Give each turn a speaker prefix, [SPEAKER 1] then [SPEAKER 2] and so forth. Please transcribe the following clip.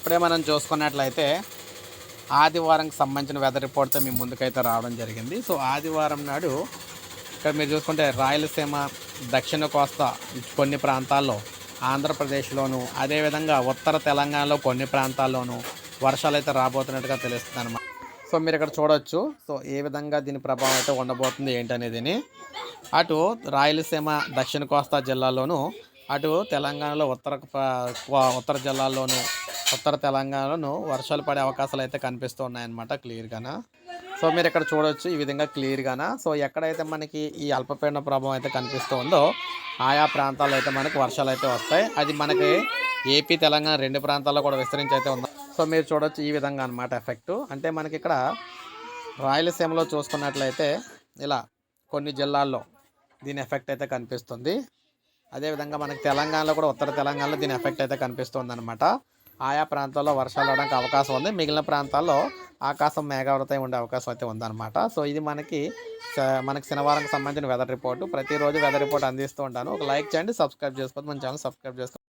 [SPEAKER 1] ఇప్పుడే మనం చూసుకున్నట్లయితే ఆదివారంకి సంబంధించిన వెదర్ రిపోర్ట్తో మీ ముందుకైతే రావడం జరిగింది. సో ఆదివారం నాడు ఇక్కడ మీరు చూసుకుంటే రాయలసీమ, దక్షిణ కోస్తా కొన్ని ప్రాంతాల్లో, ఆంధ్రప్రదేశ్లోను, అదేవిధంగా ఉత్తర తెలంగాణలో కొన్ని ప్రాంతాల్లోనూ వర్షాలు అయితే రాబోతున్నట్టుగా తెలుస్తుంది అన్నమాట. సో మీరు ఇక్కడ చూడొచ్చు. సో ఏ విధంగా దీని ప్రభావం అయితే ఉండబోతుంది ఏంటనేది. అటు రాయలసీమ, దక్షిణ కోస్తా జిల్లాల్లోనూ, అటు తెలంగాణలో ఉత్తర జిల్లాల్లోనూ, ఉత్తర తెలంగాణలోనూ వర్షాలు పడే అవకాశాలు అయితే కనిపిస్తూ ఉన్నాయన్నమాట క్లియర్గాన. సో మీరు ఇక్కడ చూడొచ్చు ఈ విధంగా క్లియర్గాన. సో ఎక్కడైతే మనకి ఈ అల్పపీడన ప్రభావం అయితే కనిపిస్తూ ఉందో ఆయా ప్రాంతాల్లో అయితే మనకి వర్షాలు అయితే వస్తాయి. అది మనకి ఏపీ, తెలంగాణ రెండు ప్రాంతాల్లో కూడా విస్తరించి అయితే ఉంది. సో మీరు చూడొచ్చు ఈ విధంగా అనమాట ఎఫెక్ట్. అంటే మనకి ఇక్కడ రాయలసీమలో చూసుకున్నట్లయితే ఇలా కొన్ని జిల్లాల్లో దీని ఎఫెక్ట్ అయితే కనిపిస్తుంది. అదేవిధంగా మనకి తెలంగాణలో కూడా, ఉత్తర తెలంగాణలో దీని ఎఫెక్ట్ అయితే కనిపిస్తుంది అనమాట. ఆయా ప్రాంతాల్లో వర్షాలు రావడానికి అవకాశం ఉంది. మిగిలిన ప్రాంతాల్లో ఆకాశం మేఘావృతమై ఉండే అవకాశం అయితే ఉందన్నమాట. సో ఇది మనకి శనివారంకి సంబంధించిన వెదర్ రిపోర్టు. ప్రతిరోజు వెదర్ రిపోర్ట్ అందిస్తూ ఉంటాను. ఒక లైక్ చేయండి, సబ్స్క్రైబ్ చేసుకోండి, మన ఛానల్ సబ్స్క్రైబ్ చేసుకోండి.